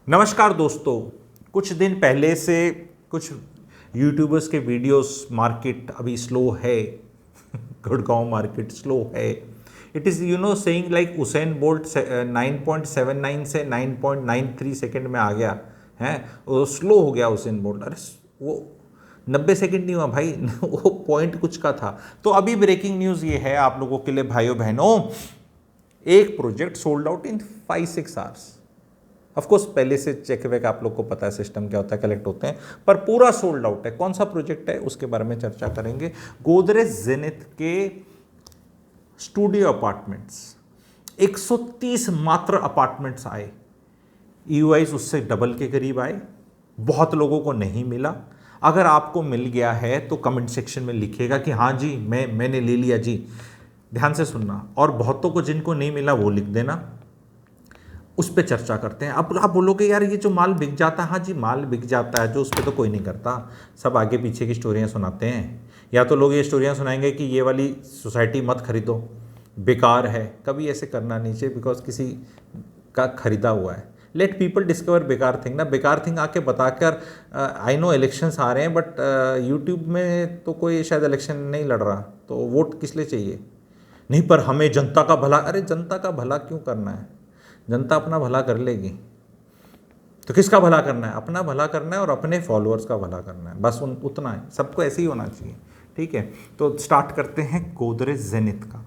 नमस्कार दोस्तों। कुछ दिन पहले से कुछ यूट्यूबर्स के वीडियोस मार्केट अभी स्लो है। गुड़गांव मार्केट स्लो है। It is saying like Usain bolt 9.79 से 9.93 सेकंड में आ गया है। वो स्लो हो गया उसेन बोल्ट। अरे वो 90 सेकंड नहीं हुआ भाई। वो पॉइंट कुछ का था। तो अभी ब्रेकिंग न्यूज़ ये है आप लोगों के लिए भाइयों बहनों, एक project sold out in 5-6 hours. Of course पहले से चेक वेक आप लोग को पता है सिस्टम क्या होता है, कलेक्ट होते हैं, पर पूरा सोल्ड आउट है। कौन सा प्रोजेक्ट है उसके बारे में चर्चा करेंगे। गोदरेज जेनिथ के स्टूडियो अपार्टमेंट्स 130 मात्र अपार्टमेंट्स आए। ईयूआईज उससे डबल के करीब आए। बहुत लोगों को नहीं मिला। अगर आपको मिल गया है तो कमेंट सेक्शन में लिखिएगा कि हाँ जी मैंने ले लिया जी। ध्यान से सुनना। और बहुतों को जिनको नहीं मिला वो लिख देना। उस पर चर्चा करते हैं। अब आप बोलोगे यार ये जो माल बिक जाता है, हाँ जी माल बिक जाता है, जो उस पर तो कोई नहीं करता, सब आगे पीछे की स्टोरियाँ सुनाते हैं। या तो लोग ये स्टोरियाँ सुनाएंगे कि ये वाली सोसाइटी मत खरीदो, बेकार है। कभी ऐसे करना नहीं चाहिए, बिकॉज किसी का खरीदा हुआ है। लेट पीपल डिस्कवर बेकार थिंग ना। बेकार थिंग आके बताकर, आई नो इलेक्शंस आ रहे हैं, बट यूट्यूब में तो कोई शायद इलेक्शन नहीं लड़ रहा, तो वोट किस लिए चाहिए। नहीं पर हमें जनता का भला। अरे जनता का भला क्यों करना है? जनता अपना भला कर लेगी। तो किसका भला करना है? अपना भला करना है और अपने फॉलोअर्स का भला करना है, बस उतना है। सबको ऐसे ही होना चाहिए। ठीक है, तो स्टार्ट करते हैं गोदरेज जेनिथ का।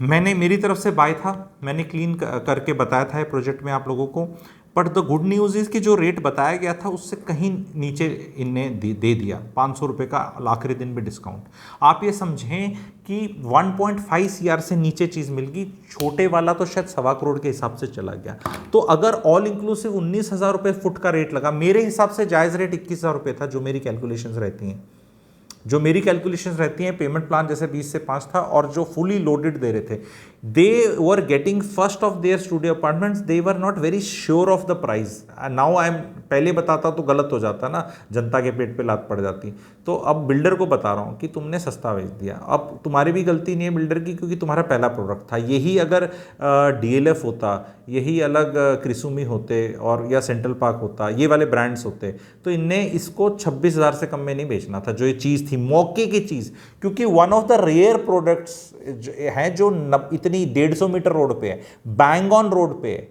मैंने मेरी तरफ से बाय था, मैंने क्लीन करके बताया था प्रोजेक्ट में आप लोगों को। But the good news is कि जो रेट बताया गया था उससे कहीं नीचे इनने दे दिया। 500 रुपये का आखिरी दिन में डिस्काउंट। आप ये समझें कि 1.5 CR से नीचे चीज़ मिल गई। छोटे वाला तो शायद 1.25 करोड़ के हिसाब से चला गया। तो अगर ऑल इंक्लूसिव 19,000 रुपये फुट का रेट लगा, मेरे हिसाब से जायज़ रेट 21,000 रुपये था, जो मेरी कैलकुलेशंस रहती हैं। जो मेरी कैलकुलेशंस रहती हैं, पेमेंट प्लान जैसे 20 से 5 था, और जो फुली लोडेड दे रहे थे, they were getting first of their studio apartments. They were not very sure of the price. Now I am, पहले बताता तो गलत हो जाता ना, जनता के पेट पे लात पड़ जाती। तो अब बिल्डर को बता रहा हूँ कि तुमने सस्ता बेच दिया। अब तुम्हारी भी गलती नहीं है बिल्डर की, क्योंकि तुम्हारा पहला प्रोडक्ट था। यही अगर DLF होता, यही अलग क्रिसुमी होते और या सेंट्रल पार्क होता, ये वाले ब्रांड्स होते, तो इनने इसको 26,000 से कम में नहीं बेचना था। जो ये चीज़ थी मौके की चीज़, क्योंकि one of the rare products हैं जो इतनी 150 मीटर रोड पे है, बैंग ऑन रोड पे है।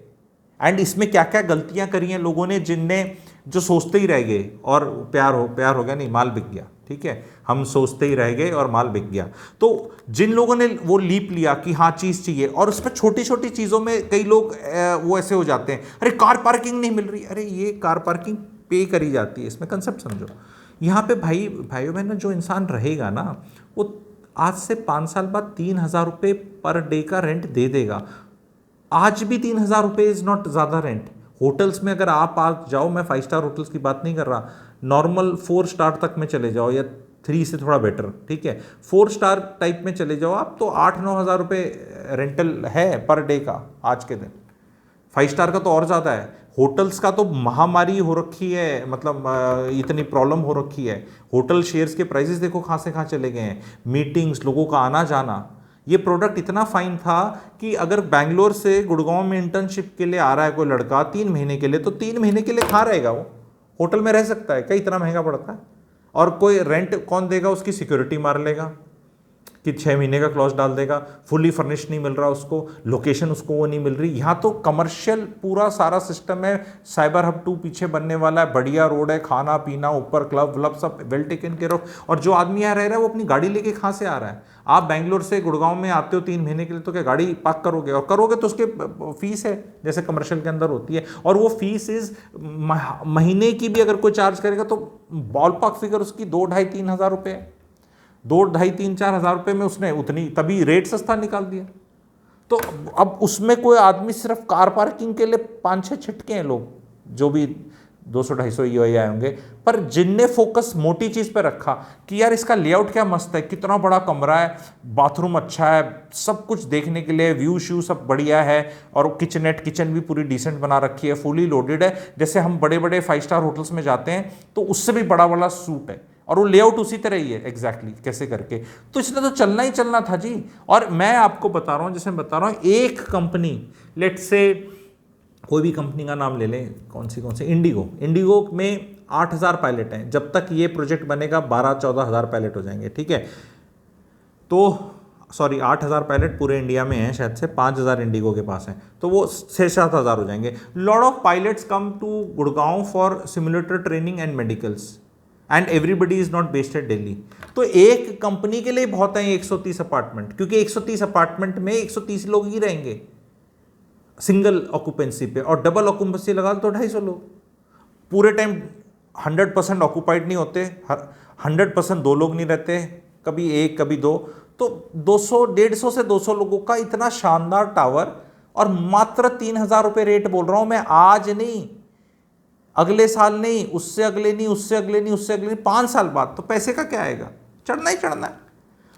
एंड इसमें क्या क्या गलतियां करी हैं लोगों ने, जिनने जो सोचते ही रह गए और प्यार हो गया, नहीं माल बिक गया। ठीक है, हम सोचते ही रह गए और माल बिक गया। तो जिन लोगों ने वो लीप लिया कि हाँ चीज़ चाहिए, और उस पर छोटी छोटी चीज़ों में कई लोग वो ऐसे हो जाते हैं, अरे कार पार्किंग नहीं मिल रही। अरे ये कार पार्किंग पे करी जाती है, इसमें कंसेप्ट समझो। यहाँ पे भाइयों बहनों, जो इंसान रहेगा ना, वो आज से 5 साल बाद 3,000 रुपये पर डे का रेंट दे देगा। आज भी 3,000 रुपये इज़ नॉट ज़्यादा रेंट। होटल्स में अगर आप आज जाओ, मैं 5 स्टार होटल्स की बात नहीं कर रहा, नॉर्मल 4 स्टार तक में चले जाओ, या 3 से थोड़ा बेटर, ठीक है, 4 स्टार टाइप में चले जाओ आप, तो 8-9 हज़ार रुपये रेंटल है पर डे का आज के दिन। 5 स्टार का तो और ज़्यादा है। होटल्स का तो महामारी हो रखी है, मतलब इतनी प्रॉब्लम हो रखी है। होटल शेयर्स के प्राइसेस देखो कहाँ से कहाँ चले गए हैं। मीटिंग्स, लोगों का आना जाना। ये प्रोडक्ट इतना फाइन था कि अगर बैंगलोर से गुड़गांव में इंटर्नशिप के लिए आ रहा है कोई लड़का 3 महीने के लिए, तो 3 महीने के लिए कहाँ रहेगा वो? होटल में रह सकता है क्या? इतना महंगा पड़ता है। और कोई रेंट कौन देगा? उसकी सिक्योरिटी मार लेगा कि 6 महीने का क्लॉज डाल देगा। फुली फर्निश नहीं मिल रहा उसको, लोकेशन उसको वो नहीं मिल रही। यहाँ तो कमर्शियल पूरा सारा सिस्टम है। साइबर हब 2 पीछे बनने वाला है, बढ़िया रोड है, खाना पीना ऊपर, क्लब व्लब सब वेल टेकन केयर ऑफ। और जो आदमी यहाँ रह रहा है वो अपनी गाड़ी लेके कहाँ से आ रहा है? आप बैंगलोर से गुड़गांव में आते हो 3 महीने के लिए, तो क्या गाड़ी पार्क करोगे? और करोगे तो उसके फीस है जैसे कमर्शियल के अंदर होती है। और वो फीस इज महीने की भी अगर कोई चार्ज करेगा तो बॉल पार्क फिगर उसकी 2-2.5-3 हज़ार रुपये है। 2-2.5-3-4 हज़ार रुपये में उसने उतनी, तभी रेट सस्ता निकाल दिया। तो अब उसमें कोई आदमी सिर्फ कार पार्किंग के लिए 5-6 छिटके हैं लोग, जो भी 200-250 ये आए होंगे। पर जिनने फोकस मोटी चीज़ पे रखा कि यार इसका लेआउट क्या मस्त है, कितना बड़ा कमरा है, बाथरूम अच्छा है, सब कुछ देखने के लिए, व्यू शू सब बढ़िया है, और किचन भी पूरी डिसेंट बना रखी है, फुली लोडेड है। जैसे हम बड़े बड़े 5 स्टार होटल्स में जाते हैं तो उससे भी बड़ा बड़ा सूट है, और वो लेआउट उसी तरह ही है एग्जैक्टली कैसे करके। तो इसने तो चलना ही चलना था जी। और मैं आपको बता रहा हूँ, जैसे मैं बता रहा हूँ, एक कंपनी लेट्स से कोई भी कंपनी का नाम ले लें, कौन सी इंडिगो में 8,000 पायलट हैं, जब तक ये प्रोजेक्ट बनेगा 12-14 हज़ार पायलट हो जाएंगे, ठीक है। तो सॉरी 8,000 पायलट पूरे इंडिया में हैं, शायद से 5,000 इंडिगो के पास हैं, तो वो 6-7 हज़ार हो जाएंगे। Lot of pilots come to Gurgaon for simulator training and medicals and everybody is not based at Delhi. तो एक कंपनी के लिए बहुत है 130 अपार्टमेंट, क्योंकि 130 अपार्टमेंट में 130 लोग ही रहेंगे सिंगल ऑक्यूपेंसी पे, और डबल ऑक्यूपेंसी लगा तो 250 लोग। पूरे टाइम 100% ऑक्यूपाइड नहीं होते, 100% 2 लोग नहीं रहते, कभी 1 कभी 2, तो 150 से 200 लोगों का इतना शानदार टावर, और मात्र 3,000 रुपये रेट बोल रहा हूं मैं, आज नहीं, अगले साल नहीं, उससे अगले नहीं, उससे अगले नहीं, उससे अगले नहीं, 5 साल बाद। तो पैसे का क्या आएगा, चढ़ना ही चढ़ना है।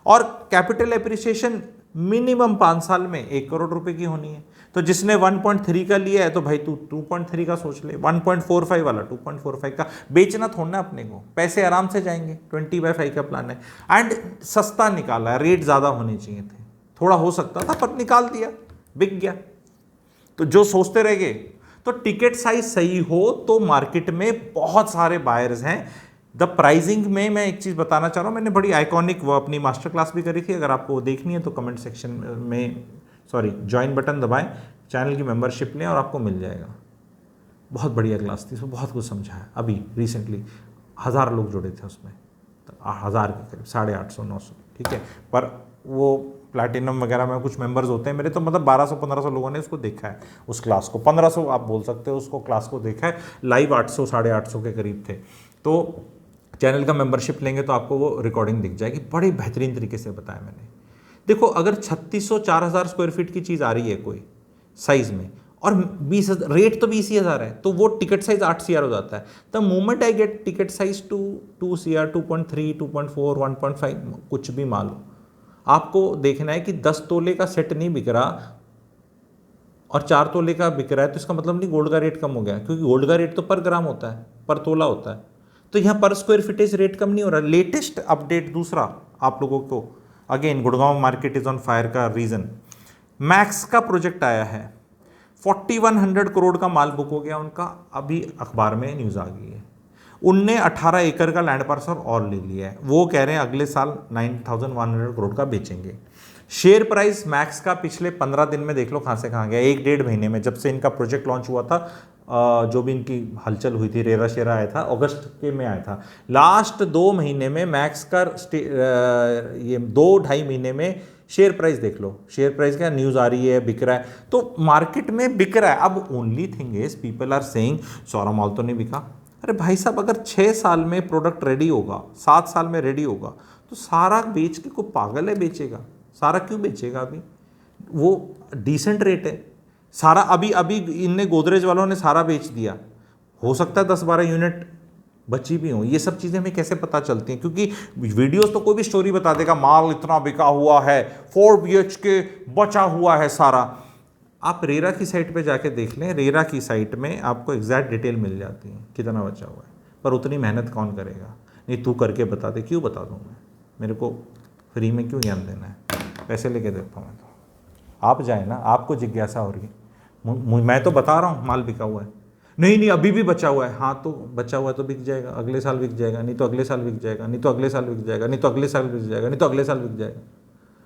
और कैपिटल एप्रिसिएशन मिनिमम 5 साल में 1 करोड़ रुपए की होनी है। तो जिसने 1.3 का लिया है तो भाई तू 2.3 का सोच ले, 1.45 वाला 2.45 का बेचना थोड़ा अपने को, पैसे आराम से जाएंगे। 20/5 का प्लान है, एंड सस्ता निकाला है, रेट ज़्यादा होने चाहिए थे, थोड़ा हो सकता था पर निकाल दिया, बिक गया। तो जो सोचते रह गए, तो टिकट साइज सही हो तो मार्केट में बहुत सारे बायर्स हैं। द प्राइसिंग में मैं एक चीज़ बताना चाह रहा हूँ, मैंने बड़ी आइकॉनिक वो अपनी मास्टर क्लास भी करी थी, अगर आपको वो देखनी है तो कमेंट सेक्शन में ज्वाइन बटन दबाएं, चैनल की मेंबरशिप लें और आपको मिल जाएगा। बहुत बढ़िया क्लास थी, उसमें बहुत कुछ समझाया। अभी रिसेंटली 1,000 लोग जुड़े थे उसमें, 1,000 के करीब, 850-900, ठीक है। पर वो प्लैटिनम वगैरह में कुछ मेंबर्स होते हैं मेरे, तो मतलब 1200-1500 लोगों ने उसको देखा है, उस क्लास को। 1500 आप बोल सकते हो उसको, क्लास को देखा है। लाइव 800-850 के करीब थे। तो चैनल का मेंबरशिप लेंगे तो आपको वो रिकॉर्डिंग दिख जाएगी, बड़ी बेहतरीन तरीके से बताया मैंने। देखो, अगर 3600-4000 स्क्वायर फीट की चीज़ आ रही है कोई साइज में, और 20,000 रेट तो 20,000 है, तो वो टिकट साइज 8 CR हो जाता है। The moment I get ticket size to 2 CR, 2.3, 2.4, 1.5, कुछ भी मान लो, आपको देखना है कि 10 तोले का सेट नहीं बिक रहा और 4 तोले का बिक रहा है, तो इसका मतलब नहीं गोल्ड का रेट कम हो गया, क्योंकि गोल्ड का रेट तो पर ग्राम होता है, पर तोला होता है। तो यहाँ पर स्क्वायर फीटेज रेट कम नहीं हो रहा। लेटेस्ट अपडेट दूसरा आप लोगों को, again Gurgaon market is on fire का रीजन, मैक्स का प्रोजेक्ट आया है, 4100 करोड़ का माल बुक हो गया उनका, अभी अखबार में न्यूज़ आ गई है। उनने 18 एकड़ का लैंड पार्सल और ले लिया है, वो कह रहे हैं अगले साल 9,100 करोड़ का बेचेंगे। शेयर प्राइस मैक्स का पिछले 15 दिन में देख लो कहाँ से कहाँ गया, 1-1.5 महीने में, जब से इनका प्रोजेक्ट लॉन्च हुआ था, जो भी इनकी हलचल हुई थी, रेरा शेरा आया था अगस्त के में आया था, लास्ट 2 महीने में मैक्स का ये 2-2.5 महीने में शेयर प्राइस देख लो, शेयर प्राइस क्या न्यूज़ आ रही है, बिक रहा है, तो मार्केट में बिक रहा है। अब only thing is people are saying सौरा माल तो नहीं बिका। अरे भाई साहब, अगर 6 साल में प्रोडक्ट रेडी होगा, 7 साल में रेडी होगा, तो सारा बेच के कोई पागल है बेचेगा, सारा क्यों बेचेगा? अभी वो डिसेंट रेट है सारा, अभी इनने गोदरेज वालों ने सारा बेच दिया, हो सकता है 10-12 यूनिट बची भी हों। ये सब चीज़ें हमें कैसे पता चलती हैं? क्योंकि वीडियोस तो कोई भी स्टोरी बता देगा, माल इतना बिका हुआ है, 4 BHK बचा हुआ है सारा। आप रेरा की साइट पे जाके देख लें, रेरा की साइट में आपको एग्जैक्ट डिटेल मिल जाती है कितना बचा हुआ है, पर उतनी मेहनत कौन करेगा? नहीं, तू करके बता दे। क्यों बता दूँ मैं? मेरे को फ्री में क्यों ज्ञान देना है? पैसे लेके देता हूँ मैं तो। आप जाए ना, आपको जिज्ञासा हो रही है, मैं तो बता रहा हूँ माल बिका हुआ है। नहीं अभी भी बचा हुआ है। हाँ, तो बचा हुआ है तो बिक जाएगा, अगले साल बिक जाएगा, नहीं तो अगले साल बिक जाएगा, नहीं तो अगले साल बिक जाएगा, नहीं तो अगले साल बिक जाएगा, नहीं तो अगले साल बिक जाएगा।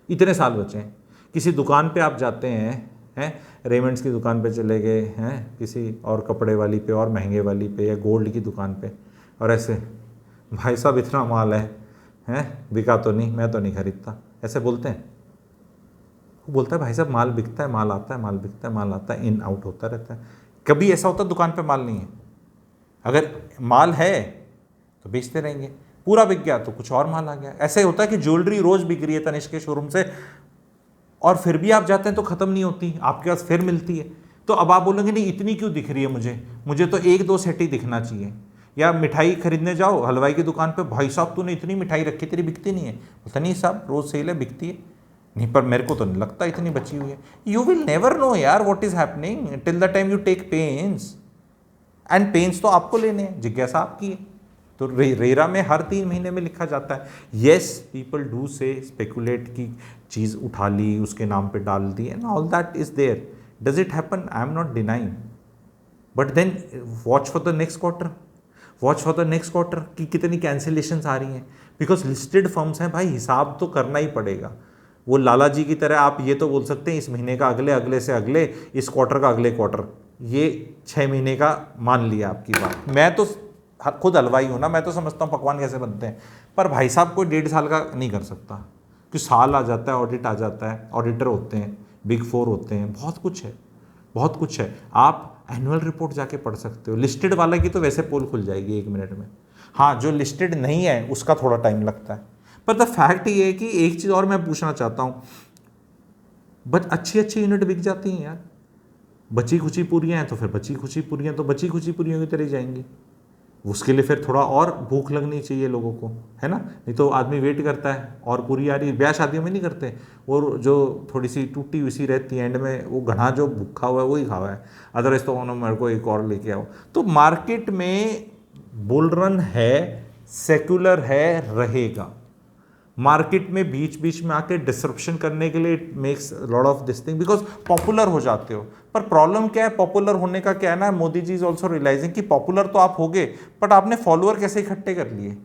इतने साल बचे हैं। किसी दुकान पे आप जाते हैं रेमंड्स की दुकान पे चले गए हैं, किसी और कपड़े वाली पे और महंगे वाली पे या गोल्ड की दुकान पे, और ऐसे भाई साहब इतना माल है बिका तो नहीं, मैं तो नहीं खरीदता, ऐसे बोलते हैं। वो बोलता है भाई साहब माल बिकता है, माल आता है, माल बिकता है, माल आता है, इन आउट होता रहता है। कभी ऐसा होता दुकान पे माल नहीं है? अगर माल है तो बेचते रहेंगे, पूरा बिक गया तो कुछ और माल आ गया। ऐसे होता है कि ज्वेलरी रोज़ बिक रही है तनिष्क के शोरूम से, और फिर भी आप जाते हैं तो ख़त्म नहीं होती, आपके पास फिर मिलती है। तो अब आप बोलेंगे नहीं इतनी क्यों दिख रही है, मुझे तो 1-2 सेट ही दिखना चाहिए। या मिठाई खरीदने जाओ हलवाई की दुकान पे, भाई साहब तूने इतनी मिठाई रखी, तेरी बिकती नहीं है। बोलता नहीं साहब रोज़ सेल है, बिकती है। नहीं, पर मेरे को तो नहीं लगता इतनी बची हुई है। यू विल नेवर नो यार what is happening till the time you take pains, and pains तो आपको लेने हैं, जिज्ञासा आपकी है। तो रेरा में हर 3 महीने में लिखा जाता है। Yes, people do say speculate की चीज़ उठा ली, उसके नाम पे डाल दी, and all that is there. Does it happen? I am not denying, but then watch for the next quarter, watch for the next quarter कि कितनी कैंसिलेशंस आ रही हैं, बिकॉज लिस्टेड फर्म्स हैं भाई, हिसाब तो करना ही पड़ेगा। वो लाला जी की तरह आप ये तो बोल सकते हैं इस महीने का अगले, अगले से अगले, इस क्वार्टर का अगले क्वार्टर, ये 6 महीने का मान लिया आपकी बात। मैं तो खुद हलवाई हूँ ना, मैं तो समझता हूँ पकवान कैसे बनते हैं, पर भाई साहब कोई 1.5 साल का नहीं कर सकता, कि साल आ जाता है, ऑडिट आ जाता है, ऑडिटर होते हैं, बिग 4 होते हैं, बहुत कुछ है, बहुत कुछ है। आप एनुअल रिपोर्ट जाके पढ़ सकते हो, लिस्टेड वाला की तो वैसे पोल खुल जाएगी 1 मिनट में। हाँ, जो लिस्टेड नहीं है उसका थोड़ा टाइम लगता है। पर द फैक्ट ये है कि एक चीज़ और मैं पूछना चाहता हूँ, बट अच्छी अच्छी यूनिट बिक जाती हैं यार, बची खुची पूरियाँ हैं तो फिर बची खुची पूरियाँ तो बची खुची पूरियों की तरह जाएंगी। उसके लिए फिर थोड़ा और भूख लगनी चाहिए लोगों को, है ना, नहीं तो आदमी वेट करता है और पूरी आ रही। ब्याह शादियों में नहीं करते, और जो थोड़ी सी टूटी हुई सी रहती है एंड में, वो घना जो भूखा हुआ है वही खावा है, अदरवाइज तो उन्होंने मेरे को एक और लेके आओ। तो मार्केट में बुल रन है, सेक्युलर है, रहेगा। मार्केट में बीच बीच में आके डिसरप्शन करने के लिए it makes lot of this thing, because popular हो जाते हो। पर प्रॉब्लम क्या है पॉपुलर होने का, क्या है ना, Modi ji is also realising कि पॉपुलर तो आप हो गए, बट आपने फॉलोअर कैसे इकट्ठे कर लिए।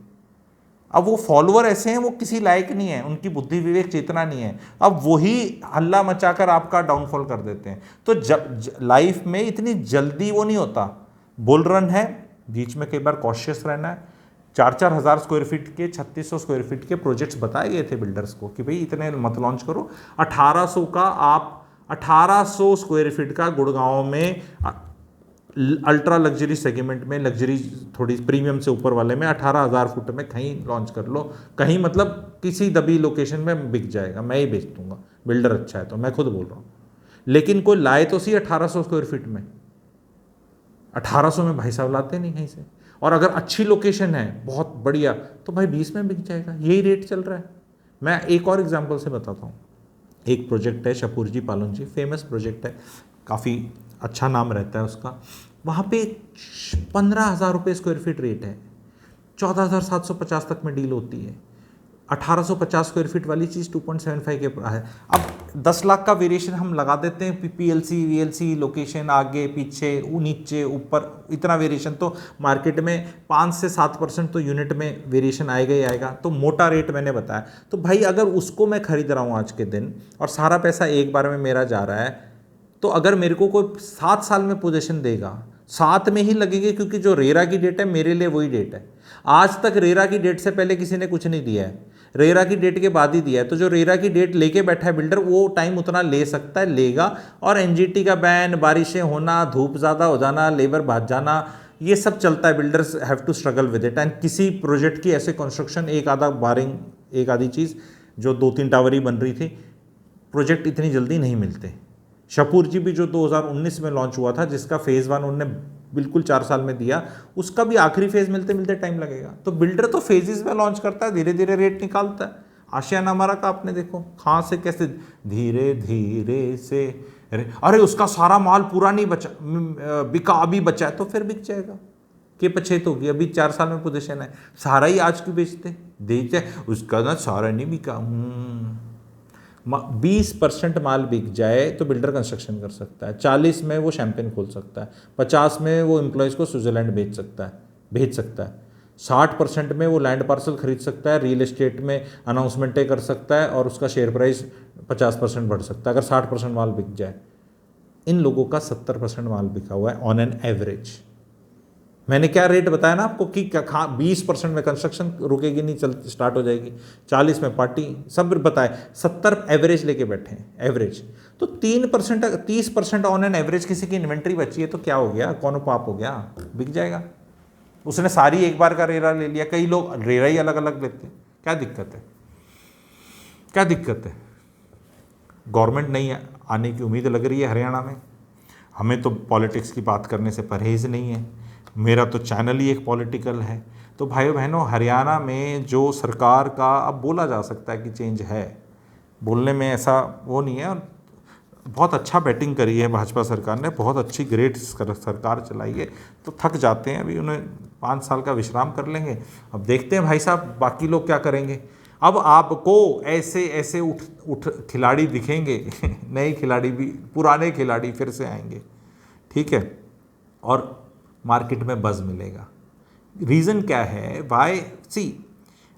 अब वो फॉलोअर ऐसे हैं, वो किसी लायक नहीं है, उनकी बुद्धि विवेक चेतना नहीं है, अब वही हल्ला मचाकर आपका डाउनफॉल कर देते हैं। तो लाइफ में इतनी जल्दी वो नहीं होता, बुल रन है, बीच में कई बार कॉशियस रहना है। 4-4 हज़ार स्क्वायर फीट के, 3600 स्क्वायर फीट के प्रोजेक्ट्स बताए गए थे बिल्डर्स को कि भाई इतने मत लॉन्च करो। 1800 का आप 1800 स्क्वायर फीट का गुड़गांव में अल्ट्रा लग्जरी सेगमेंट में, लग्जरी थोड़ी प्रीमियम से ऊपर वाले में 18,000 फुट में कहीं लॉन्च कर लो, कहीं मतलब किसी दबी लोकेशन में बिक जाएगा, मैं ही बेच दूंगा, बिल्डर अच्छा है तो, मैं खुद बोल रहा हूँ। लेकिन कोई लाए तो सी 1800 स्क्वायर फीट में, 1800 में भाई साहब लाते नहीं कहीं से। और अगर अच्छी लोकेशन है बहुत बढ़िया तो भाई 20 में बिक जाएगा, यही रेट चल रहा है। मैं एक और एग्जांपल से बताता हूँ। एक प्रोजेक्ट है शपूरजी पालनजी, फेमस प्रोजेक्ट है, काफ़ी अच्छा नाम रहता है उसका। वहाँ पे 15,000 रुपये स्क्वायर फीट रेट है, 14,750 तक में डील होती है। 1850 स्क्वायर फीट वाली चीज़ 2.75 के है। अब 10 लाख का वेरिएशन हम लगा देते हैं, पीएलसी वीएलसी लोकेशन, आगे पीछे नीचे ऊपर, इतना वेरिएशन तो मार्केट में 5 से 7% तो यूनिट में वेरिएशन आएगा ही आएगा। तो मोटा रेट मैंने बताया, तो भाई अगर उसको मैं खरीद रहा हूँ आज के दिन और सारा पैसा एक बार में मेरा जा रहा है, तो अगर मेरे को कोई 7 साल में पोजीशन देगा, 7 में ही लगेगी, क्योंकि जो रेरा की डेट है मेरे लिए वही डेट है। आज तक रेरा की डेट से पहले किसी ने कुछ नहीं दिया है, रेरा की डेट के बाद ही दिया है। तो जो रेरा की डेट लेके बैठा है बिल्डर, वो टाइम उतना ले सकता है, लेगा। और एनजीटी का बैन, बारिशें होना, धूप ज़्यादा हो जाना, लेबर भाग जाना, ये सब चलता है। Builders have to struggle with it. And किसी प्रोजेक्ट की ऐसे कंस्ट्रक्शन, एक आधा बारिंग, एक आधी चीज़ जो 2-3 टावर ही बन रही थी, प्रोजेक्ट इतनी जल्दी नहीं मिलते। शपूर जी भी जो 2019 में लॉन्च हुआ था, जिसका फेज़ 1 उन्होंने बिल्कुल 4 साल में दिया, उसका भी आखिरी फेज़ मिलते मिलते टाइम लगेगा। तो बिल्डर तो फेजेस में लॉन्च करता है, धीरे धीरे रेट निकालता है। आशियाना हमारा का आपने देखो कहाँ से कैसे धीरे धीरे से, अरे उसका सारा माल पूरा नहीं बचा, बिका, अभी बचा है तो फिर बिक जाएगा। के पछेत होगी, अभी 4 साल में पोजीशन है, सारा ही आज क्यों बेचते, देखते उसका ना सारा नहीं बिका। 20% माल बिक जाए तो बिल्डर कंस्ट्रक्शन कर सकता है, 40 में वो शैंपेन खोल सकता है, 50 में वो एम्प्लॉयज़ को स्विट्ज़रलैंड भेज सकता है, 60% में वो लैंड पार्सल खरीद सकता है, रियल एस्टेट में अनाउंसमेंटें कर सकता है और उसका शेयर प्राइस 50% बढ़ सकता है अगर 60% माल बिक जाए। इन लोगों का 70% माल बिका हुआ है ऑन एन एवरेज। मैंने क्या रेट बताया ना आपको कि 20% में कंस्ट्रक्शन रुकेगी नहीं, चल स्टार्ट हो जाएगी, 40 में पार्टी, सब बताए, 70 एवरेज लेके बैठे हैं, एवरेज। तो 3%, 30% ऑन एन एवरेज किसी की इन्वेंट्री बची है तो क्या हो गया, कौन पाप हो गया, बिक जाएगा। उसने सारी एक बार का रेरा ले लिया, कई लोग रेरा ही अलग अलग लेते हैं, क्या दिक्कत है, क्या दिक्कत है। गवर्नमेंट नहीं आने की उम्मीद लग रही है हरियाणा में। हमें तो पॉलिटिक्स की बात करने से परहेज नहीं है, मेरा तो चैनल ही एक पॉलिटिकल है। तो भाइयों बहनों, हरियाणा में जो सरकार का अब बोला जा सकता है कि चेंज है, बोलने में ऐसा वो नहीं है, बहुत अच्छा बैटिंग करी है भाजपा सरकार ने, बहुत अच्छी ग्रेट सरकार चलाई है। तो थक जाते हैं, अभी उन्हें 5 साल का विश्राम कर लेंगे, अब देखते हैं भाई साहब बाकी लोग क्या करेंगे। अब आपको ऐसे ऐसे उठ खिलाड़ी दिखेंगे नए खिलाड़ी भी, पुराने खिलाड़ी फिर से आएंगे, ठीक है। और मार्केट में बज़ मिलेगा। रीज़न क्या है, why, see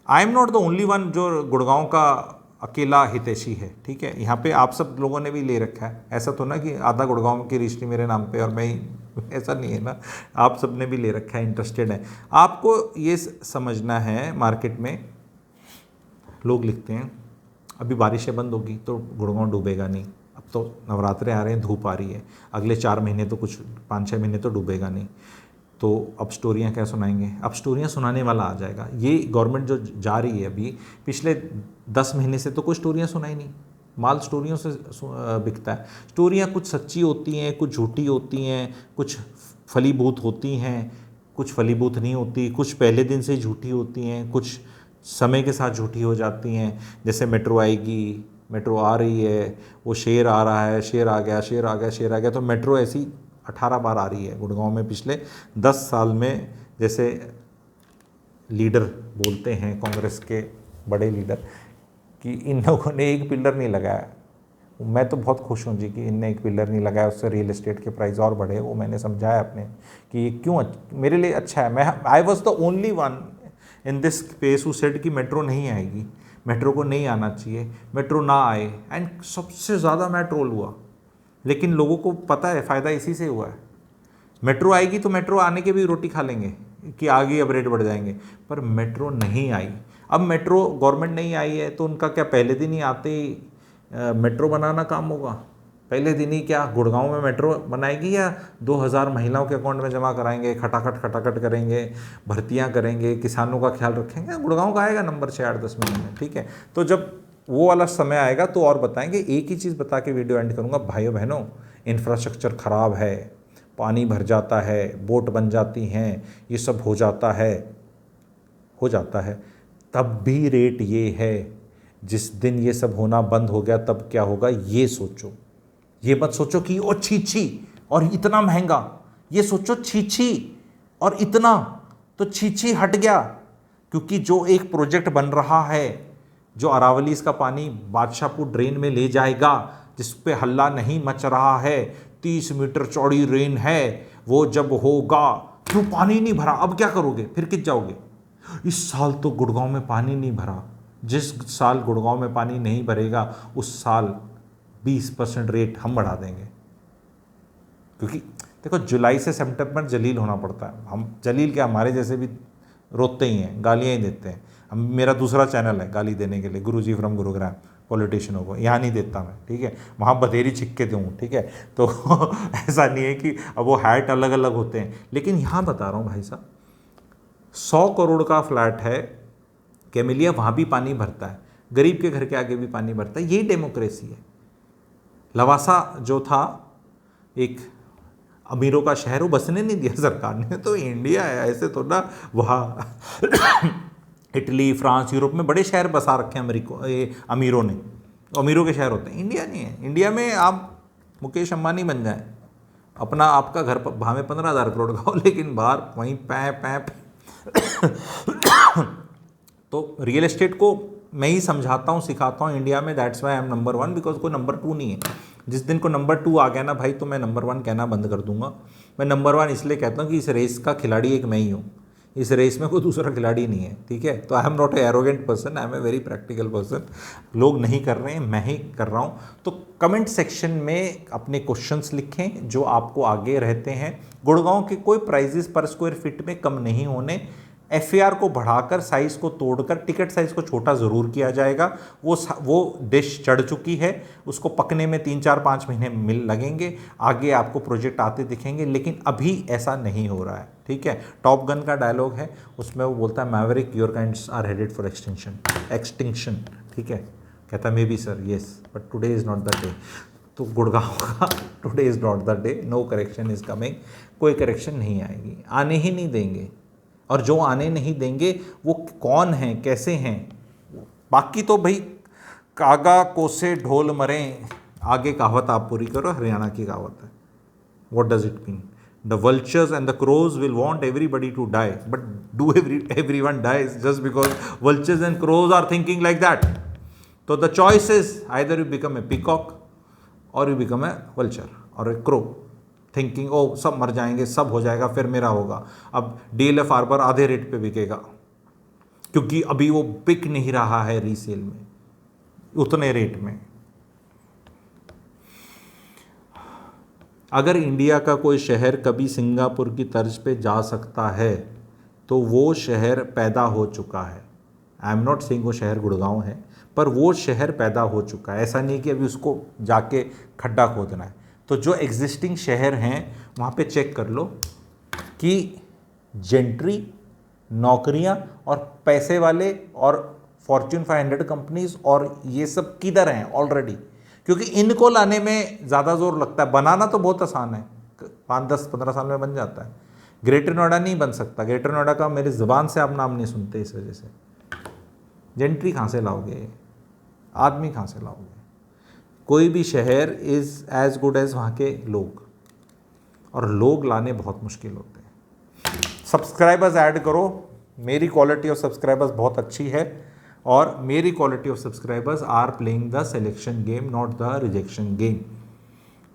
I am not the only one जो गुड़गांव का अकेला हितैषी है, ठीक है। यहाँ पे आप सब लोगों ने भी ले रखा है, ऐसा तो ना कि आधा गुड़गांव की रजिस्ट्री मेरे नाम पे और मैं ही, ऐसा नहीं है ना, आप सब ने भी ले रखा है, इंटरेस्टेड है। आपको ये समझना है, मार्केट में लोग लिखते हैं अभी बारिशें बंद होगी तो गुड़गांव डूबेगा नहीं, अब तो नवरात्रे आ रहे हैं, धूप आ रही है, अगले 4 महीने तो कुछ 5-6 महीने तो डूबेगा नहीं, तो अब स्टोरियाँ क्या सुनाएंगे। अब स्टोरियाँ सुनाने वाला आ जाएगा। ये गवर्नमेंट जो जा रही है अभी, पिछले 10 महीने से तो कोई स्टोरियाँ सुनाई नहीं, माल स्टोरियों से बिकता है। स्टोरियाँ कुछ सच्ची होती हैं, कुछ झूठी होती हैं, कुछ फलीभूत होती हैं, कुछ फलीभूत नहीं होती, कुछ पहले दिन से झूठी होती हैं, कुछ समय के साथ झूठी हो जाती हैं। जैसे मेट्रो आएगी, मेट्रो आ रही है, वो शेर आ रहा है, शेर आ गया, शेर आ गया, शेर आ गया, तो मेट्रो ऐसी 18 बार आ रही है गुड़गांव में पिछले 10 साल में। जैसे लीडर बोलते हैं कांग्रेस के बड़े लीडर कि इन लोगों ने एक पिलर नहीं लगाया। मैं तो बहुत खुश हूँ जी कि इनने एक पिलर नहीं लगाया, उससे रियल एस्टेट के प्राइस और बढ़े। वो मैंने समझाया अपने कि ये क्यों मेरे लिए अच्छा है। मैं I was the only one in this space who said कि मेट्रो नहीं आएगी, मेट्रो को नहीं आना चाहिए, मेट्रो ना आए, एंड सबसे ज़्यादा मैं ट्रोल हुआ। लेकिन लोगों को पता है फ़ायदा इसी से हुआ है। मेट्रो आएगी तो मेट्रो आने के भी रोटी खा लेंगे कि आगे अब रेट बढ़ जाएंगे, पर मेट्रो नहीं आई। अब मेट्रो गवर्नमेंट नहीं आई है तो उनका क्या पहले दिन ही आते ही मेट्रो बनाना काम होगा? पहले दिन ही क्या गुड़गांव में मेट्रो बनाएगी या 2000 महिलाओं के अकाउंट में जमा कराएंगे, खटाखट करेंगे, भर्तियां करेंगे, किसानों का ख्याल रखेंगे? गुड़गांव का आएगा नंबर 6-8-10 महीने में, ठीक है। तो जब वो वाला समय आएगा तो और बताएंगे। एक ही चीज़ बता के वीडियो एंड करूँगा, भाइयों बहनों, इंफ्रास्ट्रक्चर ख़राब है, पानी भर जाता है, बोट बन जाती हैं, ये सब हो जाता है, तब भी रेट ये है। जिस दिन ये सब होना बंद हो गया तब क्या होगा ये सोचो। ये मत सोचो कि ओ छी छी और इतना महंगा, ये सोचो छी छी और इतना, तो छी छी हट गया। क्योंकि जो एक प्रोजेक्ट बन रहा है, जो अरावली इसका पानी बादशाहपुर ड्रेन में ले जाएगा, जिस पे हल्ला नहीं मच रहा है, 30 मीटर चौड़ी रेन है, वो जब होगा, क्यों पानी नहीं भरा, अब क्या करोगे, फिर किस जाओगे? इस साल तो गुड़गांव में पानी नहीं भरा, जिस साल गुड़गांव में पानी नहीं भरेगा उस साल 20% रेट हम बढ़ा देंगे। क्योंकि देखो जुलाई से सितंबर जलील होना पड़ता है। हम जलील क्या, हमारे जैसे भी रोते ही हैं, गालियाँ ही देते हैं। हम, मेरा दूसरा चैनल है गाली देने के लिए, गुरुजी फ्रॉम गुरुग्राम, पॉलिटिशियनों को। यहाँ नहीं देता मैं, ठीक है, वहाँ बतेरी छिक के दूँ, ठीक है। तो ऐसा नहीं है कि अब वो हैट अलग अलग होते हैं, लेकिन यहाँ बता रहा हूँ भाई साहब, 100 करोड़ का फ्लैट है कैमिलिया, वहाँ भी पानी भरता है, गरीब के घर के आगे भी पानी भरता है। यही डेमोक्रेसी है। लवासा जो था एक अमीरों का शहर, वो बसने नहीं दिया सरकार ने। तो इंडिया है, ऐसे तो ना वहाँ इटली, फ्रांस, यूरोप में बड़े शहर बसा रखे हैं अमीरों ने, अमीरों के शहर होते हैं। इंडिया नहीं है। इंडिया में आप मुकेश अंबानी बन जाएं, अपना आपका घर भावे 15,000 करोड़ का हो, लेकिन बाहर वहीं पैप तो रियल एस्टेट को मैं ही समझाता हूँ, सिखाता हूँ इंडिया में। That's why I am number 1, because कोई नंबर 2 नहीं है। जिस दिन को नंबर 2 आ गया ना भाई, तो मैं नंबर 1 कहना बंद कर दूंगा। मैं नंबर 1 इसलिए कहता हूँ कि इस रेस का खिलाड़ी एक मैं ही हूँ, इस रेस में कोई दूसरा खिलाड़ी नहीं है, ठीक है। तो I am not a arrogant person, I am a very practical person. लोग नहीं कर रहे हैं, मैं ही कर रहा हूँ। तो कमेंट सेक्शन में अपने क्वेश्चंस लिखें जो आपको आगे रहते हैं। गुड़गांव के कोई प्राइजेस पर स्क्वायर फीट में कम नहीं होने। FAR को बढ़ाकर, साइज़ को तोड़कर टिकट साइज़ को छोटा ज़रूर किया जाएगा। वो डिश चढ़ चुकी है, उसको पकने में 3-4-5 महीने लगेंगे। आगे आपको प्रोजेक्ट आते दिखेंगे, लेकिन अभी ऐसा नहीं हो रहा है, ठीक है। टॉप गन का डायलॉग है, उसमें वो बोलता है maverick your kinds are headed for extinction, ठीक है। कहता है maybe sir, yes, but today is not the day. तो गुड़गांव का today is not the day, no correction is coming. कोई करेक्शन नहीं आएगी, आने ही नहीं देंगे। और जो आने नहीं देंगे वो कौन हैं, कैसे हैं? बाकी तो भाई कागा कोसे ढोल मरे, आगे कहावत आप पूरी करो, हरियाणा की कहावत है। What does it mean? The vultures and the crows will want everybody to die, but do everyone dies just because vultures and crows are thinking like that? तो the choice is either you become a peacock or you become a vulture or a crow. Thinking ओ सब मर जाएंगे, सब हो जाएगा, फिर मेरा होगा। अब DLF आर्बर आधे रेट पे बिकेगा क्योंकि अभी वो बिक नहीं रहा है रीसेल में उतने रेट में। अगर इंडिया का कोई शहर कभी सिंगापुर की तर्ज पे जा सकता है तो वो शहर पैदा हो चुका है। आई एम नॉट सेइंग वो शहर गुड़गांव है, पर वो शहर पैदा हो चुका है। ऐसा नहीं कि अभी उसको जाके खड्डा खोदना है। तो जो एग्जिस्टिंग शहर हैं वहाँ पे चेक कर लो कि जेंट्री, नौकरियाँ और पैसे वाले और फॉर्च्यून 500 कंपनीज और ये सब किधर हैं ऑलरेडी, क्योंकि इनको लाने में ज़्यादा जोर लगता है। बनाना तो बहुत आसान है, 5, 10, 15 साल में बन जाता है। ग्रेटर नोएडा नहीं बन सकता। ग्रेटर नोएडा का मेरी ज़ुबान से आप नाम नहीं सुनते इस वजह से। जेंट्री कहाँ से लाओगे, आदमी कहाँ से लाओगे? कोई भी शहर इज़ एज गुड एज वहाँ के लोग, और लोग लाने बहुत मुश्किल होते हैं। सब्सक्राइबर्स ऐड करो। मेरी क्वालिटी ऑफ सब्सक्राइबर्स बहुत अच्छी है और मेरी quality of subscribers are playing the selection game, not the rejection game.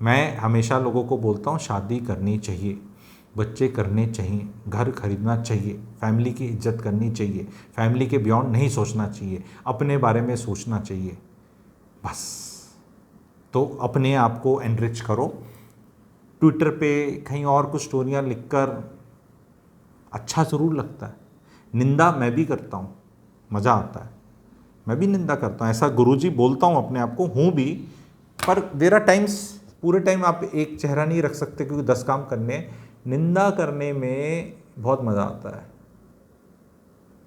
मैं हमेशा लोगों को बोलता हूँ शादी करनी चाहिए, बच्चे करने चाहिए, घर खरीदना चाहिए, फैमिली की इज्जत करनी चाहिए, फैमिली के बियॉन्ड नहीं सोचना चाहिए, अपने बारे में सोचना चाहिए बस। तो अपने आप को एनरिच करो। ट्विटर पे कहीं और कुछ स्टोरियाँ लिखकर अच्छा ज़रूर लगता है। निंदा मैं भी करता हूँ, मज़ा आता है, मैं भी निंदा करता हूँ। ऐसा गुरुजी बोलता हूँ अपने आप को, हूँ भी, पर देयर आर टाइम्स पूरे टाइम आप एक चेहरा नहीं रख सकते क्योंकि 10 काम करने हैं। निंदा करने में बहुत मज़ा आता है,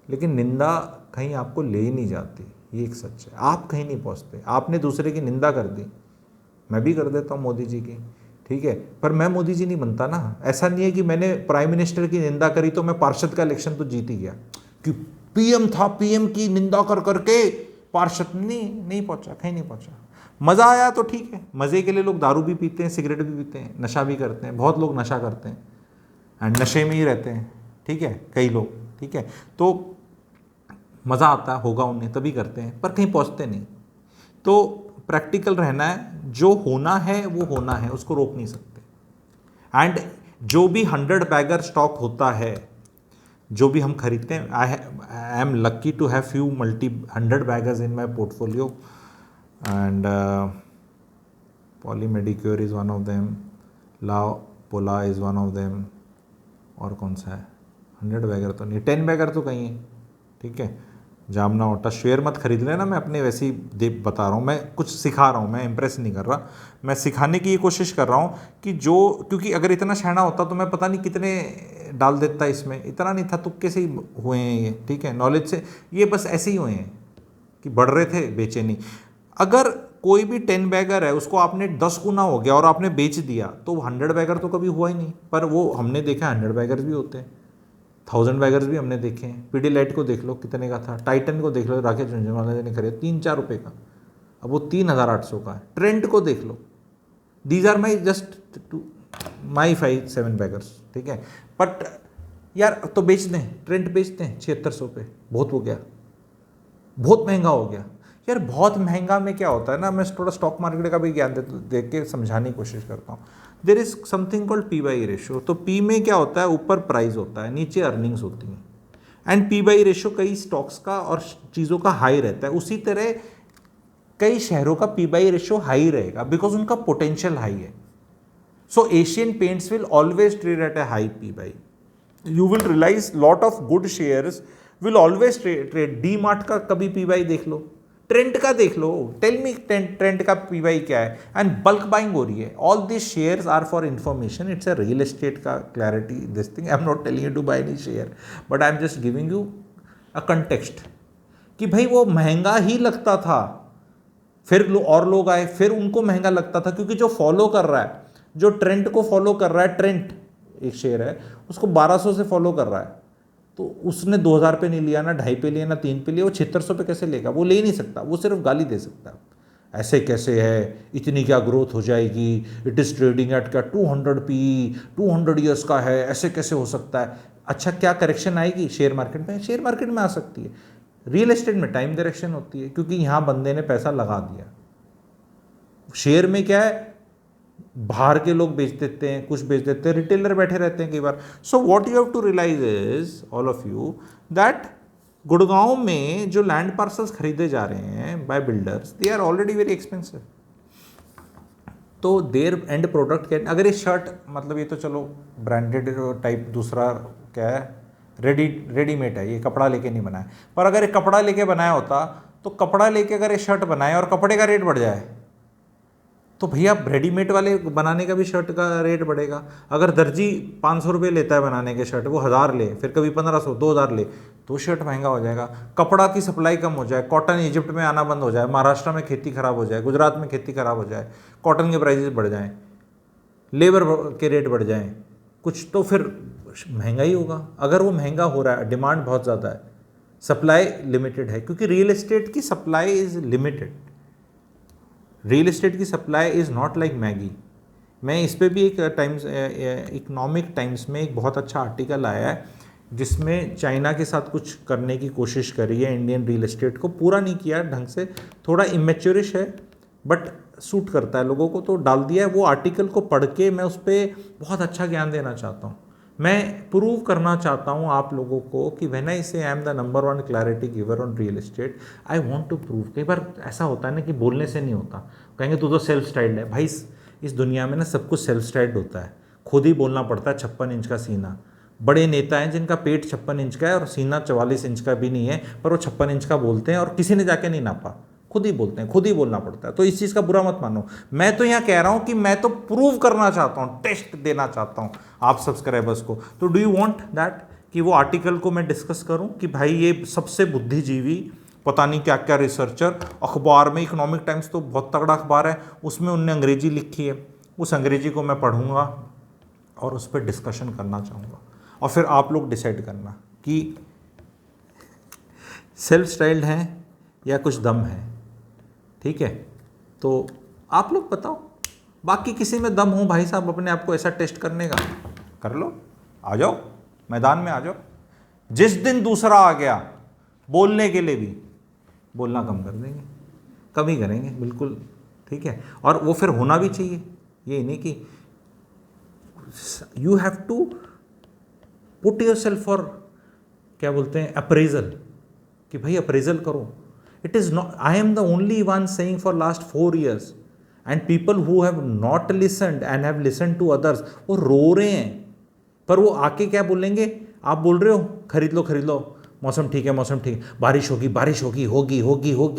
लेकिन निंदा कहीं आपको ले ही नहीं जाती, ये एक सच है। आप कहीं नहीं पहुँचते। आपने दूसरे की निंदा कर दी, मैं भी कर देता हूँ मोदी जी की, ठीक है, पर मैं मोदी जी नहीं बनता ना। ऐसा नहीं है कि मैंने प्राइम मिनिस्टर की निंदा करी तो मैं पार्षद का इलेक्शन तो जीत ही गया, कि PM था, PM की निंदा कर करके पार्षद नहीं पहुंचा, कहीं नहीं पहुंचा। मज़ा आया तो ठीक है, मज़े के लिए लोग दारू भी पीते हैं, सिगरेट भी पीते हैं, नशा भी करते हैं। बहुत लोग नशा करते हैं एंड नशे में ही रहते हैं, ठीक है, कई लोग, ठीक है। तो मज़ा आता होगा उन्हें तभी करते हैं, पर कहीं पहुंचते नहीं। तो प्रैक्टिकल रहना है, जो होना है वो होना है, उसको रोक नहीं सकते। एंड जो भी 100 बैगर स्टॉक होता है, जो भी हम खरीदते हैं, I am lucky to have few multi 100 baggers in my portfolio and Poly Medicure is one of them, La Opala is one of them, और कौन सा है? 100 बैगर तो नहीं, 10 बैगर तो कहीं है, ठीक है। जामना ओटा शेयर मत खरीद लेना, मैं अपने वैसे ही बता रहा हूँ, मैं कुछ सिखा रहा हूँ, मैं इम्प्रेस नहीं कर रहा, मैं सिखाने की ये कोशिश कर रहा हूँ कि जो, क्योंकि अगर इतना शहना होता तो मैं पता नहीं कितने डाल देता इसमें। इतना नहीं था, तुक्के से ही हुए हैं ये, ठीक है, नॉलेज से ये बस ऐसे ही हुए हैं कि बढ़ रहे थे, बेचे नहीं। अगर कोई भी 10 बैगर है, उसको आपने 10 गुना हो गया और आपने बेच दिया, तो 100 बैगर तो कभी हुआ ही नहीं। पर वो हमने देखा 100 बैगर्स भी होते हैं, 1000 बैगर्स भी हमने देखे हैं। पीडीलाइट को देख लो कितने का था, टाइटन को देख लो राकेश झुंझुनवाला ने खरीदा 3-4 रुपये का, अब वो 3800 का है। ट्रेंड को देख लो, these are my just my 5-7 baggers, ठीक है। बट यार तो बेच दें, ट्रेंड बेच दें 7600 पे, बहुत हो गया, बहुत महंगा हो गया यार। बहुत महंगा में क्या होता है ना, मैं थोड़ा स्टॉक मार्केट का भी ज्ञान दे के समझाने की कोशिश करता हूँ। There is something called P/E ratio. तो P में क्या होता है, ऊपर प्राइस होता है, नीचे अर्निंग्स होती हैं, एंड P/E रेशियो कई स्टॉक्स का और चीज़ों का हाई रहता है। उसी तरह कई शहरों का P/E रेशियो हाई रहेगा बिकॉज उनका पोटेंशियल हाई है। So Asian Paints will always trade at a high P/E। You will realise lot of good shares will always trade. D Mart का कभी P/E देख लो, ट्रेंड का देख लो, टेल मी ट्रेंड का P/E क्या है, एंड बल्क बाइंग हो रही है। All this shares are for information, it's a real estate का clarity this thing. I am not telling you to buy any share, but I am just giving you a context कि भाई वो महंगा ही लगता था, फिर और लोग आए, फिर उनको महंगा लगता था, क्योंकि जो फॉलो कर रहा है, जो ट्रेंड को फॉलो कर रहा है, ट्रेंड एक शेयर है, उसको 1200 से फॉलो कर रहा है, तो उसने 2000 पे नहीं लिया ना, 2.5 पे लिया ना, 3 पे लिया, वो 7600 पे कैसे लेगा? वो ले ही नहीं सकता, वो सिर्फ गाली दे सकता है। ऐसे कैसे है, इतनी क्या ग्रोथ हो जाएगी, इट इज़ ट्रेडिंग एट क्या 200 PE, 200 ईयर्स का है, ऐसे कैसे हो सकता है? अच्छा, क्या करेक्शन आएगी शेयर मार्केट में? शेयर मार्केट में आ सकती है। रियल एस्टेट में टाइम डायरेक्शन होती है, क्योंकि यहाँ बंदे ने पैसा लगा दिया। शेयर में क्या है, बाहर के लोग बेच देते हैं, कुछ बेच देते हैं, रिटेलर बैठे रहते हैं कई बार। So what you have to realise is all of you that Gurgaon में जो लैंड पार्सल्स खरीदे जा रहे हैं by builders, they are already very expensive. तो देयर एंड प्रोडक्ट कैन, अगर ये शर्ट मतलब ये तो चलो ब्रांडेड टाइप, दूसरा क्या है रेडीमेड है, ये कपड़ा लेके नहीं बनाया, पर अगर ये कपड़ा लेके बनाया होता तो कपड़ा लेके अगर ये शर्ट बनाए और कपड़े का रेट बढ़ जाए तो भैया रेडीमेड वाले बनाने का भी शर्ट का रेट बढ़ेगा। अगर दर्जी 500 रुपये लेता है बनाने के शर्ट, वो 1000 ले, फिर कभी 1500 2000 ले, तो शर्ट महंगा हो जाएगा। कपड़ा की सप्लाई कम हो जाए, कॉटन इजिप्ट में आना बंद हो जाए, महाराष्ट्र में खेती खराब हो जाए, गुजरात में खेती खराब हो जाए, कॉटन के प्राइसेस बढ़ जाएँ, लेबर के रेट बढ़ जाएँ कुछ, तो फिर महंगा ही होगा। अगर वो महंगा हो रहा है, डिमांड बहुत ज़्यादा है, सप्लाई लिमिटेड है, क्योंकि रियल एस्टेट की supply is limited. Real estate की supply is not like Maggi. मैं इस पे भी एक टाइम्स, इकोनॉमिक टाइम्स में एक बहुत अच्छा आर्टिकल आया है जिसमें चाइना के साथ कुछ करने की कोशिश करी है इंडियन रियल एस्टेट को, पूरा नहीं किया ढंग से, थोड़ा इमेच्योरिश है बट सूट करता है लोगों को, तो डाल दिया है। वो आर्टिकल को पढ़ के मैं उस पर बहुत अच्छा ज्ञान देना चाहता हूँ। मैं प्रूव करना चाहता हूँ आप लोगों को कि when I say I am the number 1 clarity giver on real estate, I want to prove. कई बार ऐसा होता है ना कि बोलने से नहीं होता, कहेंगे तू तो सेल्फ स्टाइल्ड है। भाई इस दुनिया में ना सब कुछ सेल्फ स्टाइल्ड होता है, खुद ही बोलना पड़ता है। 56 इंच का सीना, बड़े नेता हैं जिनका पेट 56 इंच का है और सीना 44 इंच का भी नहीं है, पर वो 56 इंच का बोलते हैं और किसी ने जाके नहीं नापा, खुद ही बोलते हैं, खुद ही बोलना पड़ता है। तो इस चीज़ का बुरा मत मानो। मैं तो यहाँ कह रहा हूँ कि मैं तो प्रूव करना चाहता हूँ, टेस्ट देना चाहता हूँ आप सब्सक्राइबर्स को। तो डू यू वांट दैट कि वो आर्टिकल को मैं डिस्कस करूँ कि भाई ये सबसे बुद्धिजीवी, पता नहीं क्या क्या रिसर्चर, अखबार में इकोनॉमिक टाइम्स तो बहुत तगड़ा अखबार है, उसमें उनने अंग्रेजी लिखी है, उस अंग्रेजी को मैं पढ़ूँगा और उस पर डिस्कशन करना चाहूँगा, और फिर आप लोग डिसाइड करना कि सेल्फ स्टाइल्ड हैं या कुछ दम है। ठीक है, तो आप लोग बताओ। बाकी किसी में दम हो भाई साहब अपने आप को ऐसा टेस्ट करने का, कर लो, आ जाओ मैदान में आ जाओ। जिस दिन दूसरा आ गया बोलने के लिए भी, बोलना कम कर देंगे, कम ही करेंगे बिल्कुल। ठीक है, और वो फिर होना भी चाहिए, ये नहीं कि you have to put yourself for, क्या बोलते हैं, अप्रेजल, कि भाई अप्रेजल करो। It is not, I am the only one saying for last 4 years and people who have not listened and have listened to others, वो रो रहे हैं, पर वो आके क्या बोलेंगे, आप बोल रहे हो खरीद लो, मौसम ठीक है, मौसम ठीक है, बारिश होगी,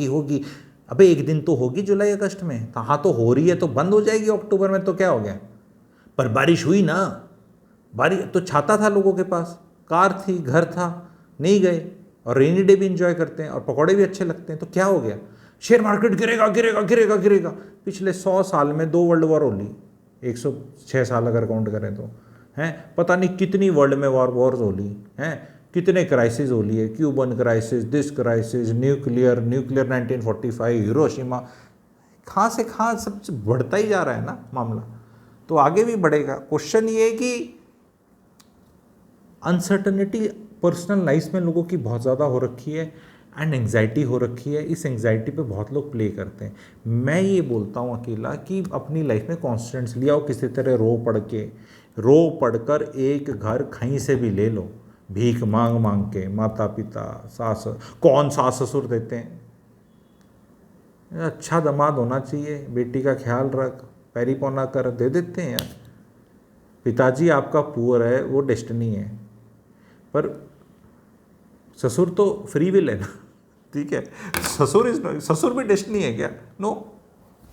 होगी। अबे एक दिन तो होगी जुलाई अगस्त में, हाँ तो हो रही है, तो बंद हो जाएगी अक्टूबर में, तो क्या हो गया, पर बारिश हुई ना। बारिश तो छाता था लोगों के पास, कार थी, घर था, नहीं गए, और रेनी डे भी इंजॉय करते हैं और पकौड़े भी अच्छे लगते हैं, तो क्या हो गया, शेयर मार्केट गिरेगा। पिछले 100 साल में 2 वर्ल्ड वॉर हो ली, 106 साल अगर काउंट करें तो, हैं पता नहीं कितनी वर्ल्ड में वॉर्स हो ली हैं, कितने क्राइसिस हो लिए, Cuban crisis, this crisis, nuclear 1945, Hiroshima, कहाँ से कहाँ सब बढ़ता ही जा रहा है ना मामला, तो आगे भी बढ़ेगा। क्वेश्चन ये है कि अनसर्टनिटी पर्सनल लाइफ में लोगों की बहुत ज़्यादा हो रखी है एंड एंग्जाइटी हो रखी है, इस एंग्जाइटी पे बहुत लोग प्ले करते हैं। मैं ये बोलता हूँ अकेला कि अपनी लाइफ में कॉन्स्टेंट्स लिया हो, किसी तरह रो पढ़कर एक घर कहीं से भी ले लो, भीख मांग के, माता पिता सास, कौन सास ससुर देते हैं, अच्छा दामाद होना चाहिए, बेटी का ख्याल रख, पैरी पौना कर, दे देते हैं यार। पिताजी आपका पुअर है, वो डेस्टिनी है, पर ससुर तो फ्री विल है ना। ठीक है, ससुर भी डेस्टिनी है क्या? नो,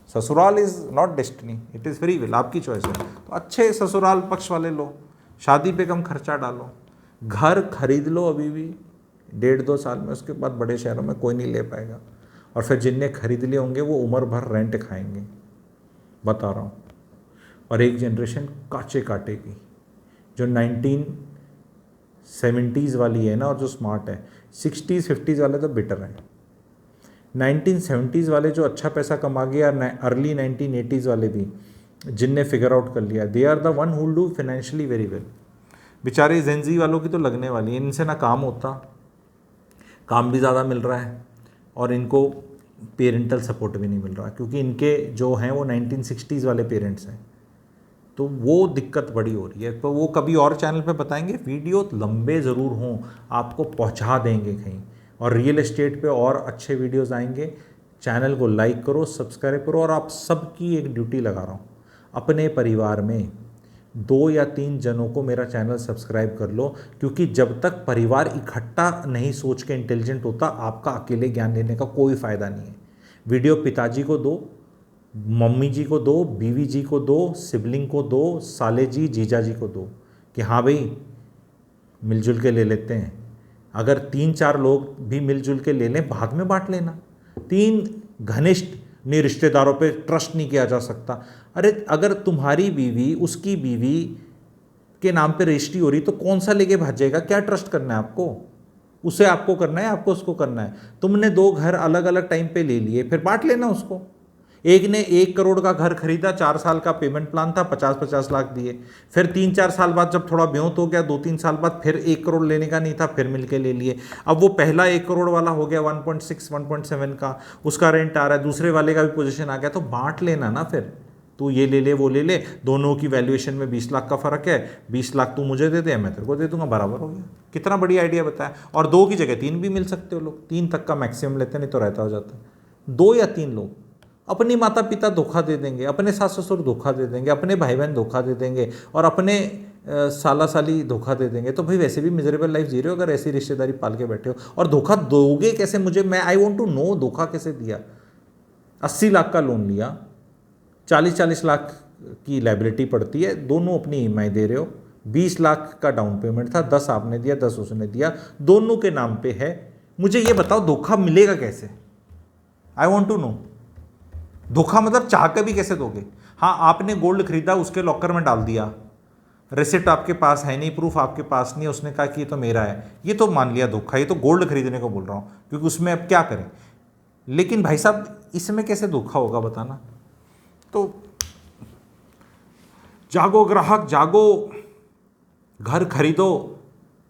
ससुराल is not destiny, it is free will, आपकी चॉइस है। तो अच्छे ससुराल पक्ष वाले लो, शादी पे कम खर्चा डालो, घर खरीद लो अभी भी 1.5-2 साल में, उसके बाद बड़े शहरों में कोई नहीं ले पाएगा, और फिर जिनने खरीद लिए होंगे वो उम्र भर रेंट खाएंगे, बता रहा हूँ। और एक जनरेशन काचे काटेगी जो 1970s वाली है ना, और जो स्मार्ट है, 60s 50s वाले तो बिटर हैं, 1970s वाले जो अच्छा पैसा कमा गया, अर्ली 1980s वाले भी जिनने फिगर आउट कर लिया, they are the one who will do financially very well. बेचारे जेनजी वालों की तो लगने वाली है, इनसे ना काम होता, काम भी ज़्यादा मिल रहा है और इनको पेरेंटल सपोर्ट भी नहीं मिल रहा, क्योंकि इनके जो हैं वो 1960s वाले पेरेंट्स हैं, तो वो दिक्कत बड़ी हो रही है। तो वो कभी और चैनल पे बताएंगे, वीडियो लंबे ज़रूर हों, आपको पहुंचा देंगे कहीं। और रियल एस्टेट पे और अच्छे वीडियोस आएंगे। चैनल को लाइक करो, सब्सक्राइब करो। और आप सबकी एक ड्यूटी लगा रहा हूँ, अपने परिवार में 2 या 3 जनों को मेरा चैनल सब्सक्राइब कर लो, क्योंकि जब तक परिवार इकट्ठा नहीं सोच के इंटेलिजेंट होता, आपका अकेले ज्ञान लेने का कोई फ़ायदा नहीं है। वीडियो पिताजी को दो, मम्मी जी को दो, बीवी जी को दो, सिबलिंग को दो, साले जी, जीजा जी को दो, कि हाँ भाई मिलजुल के ले लेते हैं। अगर 3-4 लोग भी मिलजुल के ले लें, बाद में बांट लेना। 3 घनिष्ठ ने रिश्तेदारों पे ट्रस्ट नहीं किया जा सकता। अरे अगर तुम्हारी बीवी उसकी बीवी के नाम पे रजिस्ट्री हो रही तो कौन सा लेके भाजेगा? क्या ट्रस्ट करना है आपको? उसे आपको करना है, आपको उसको करना है। तुमने 2 घर अलग अलग टाइम पे ले लिए, फिर बांट लेना उसको। एक ने 1 करोड़ का घर खरीदा, 4 साल का पेमेंट प्लान था, 50-50 लाख दिए। फिर 3-4 साल बाद जब थोड़ा ब्योंत हो गया, 2-3 साल बाद फिर 1 करोड़ लेने का नहीं था, फिर मिलके ले लिए। अब वो पहला 1 करोड़ वाला हो गया 1.6-1.7 का, उसका रेंट आ रहा है, दूसरे वाले का भी पोजीशन आ गया, तो बांट लेना ना। फिर तू ये ले ले, वो ले ले, दोनों की वैल्यूएशन में 20 लाख का फ़र्क है, 20 लाख तू मुझे दे दे, मैं तेरे को दे दूंगा, बराबर हो गया। कितना बढ़िया आइडिया बताया। और 2 की जगह 3 भी मिल सकते हो लोग, 3 तक का मैक्सिमम लेते, नहीं तो रहता हो जाता है। 2 या 3 लोग अपनी माता पिता धोखा दे देंगे, अपने सास ससुर धोखा दे देंगे, अपने भाई बहन धोखा दे देंगे, और अपने साला साली धोखा दे देंगे, तो भाई वैसे भी मिजरेबल लाइफ जी रहे हो अगर ऐसी रिश्तेदारी पाल के बैठे हो। और धोखा दोगे कैसे मुझे, मैं आई वॉन्ट टू नो, धोखा कैसे दिया? 80 लाख का लोन लिया, 40-40 लाख की लाइबिलिटी पड़ती है, दोनों अपनी ईएमआई दे रहे हो, 20 लाख का डाउन पेमेंट था, 10 आपने दिया, 10 उसने दिया, दोनों के नाम पे है। मुझे ये बताओ धोखा मिलेगा कैसे? I want to know. धोखा मतलब चाह के भी कैसे दोगे? हाँ, आपने गोल्ड खरीदा, उसके लॉकर में डाल दिया, रिसिप्ट आपके पास है नहीं, प्रूफ आपके पास नहीं, उसने कहा कि ये तो मेरा है, ये तो मान लिया धोखा। ये तो गोल्ड खरीदने को बोल रहा हूँ, क्योंकि उसमें अब क्या करें। लेकिन भाई साहब इसमें कैसे धोखा होगा बताना? तो जागो ग्राहक जागो, घर खरीदो,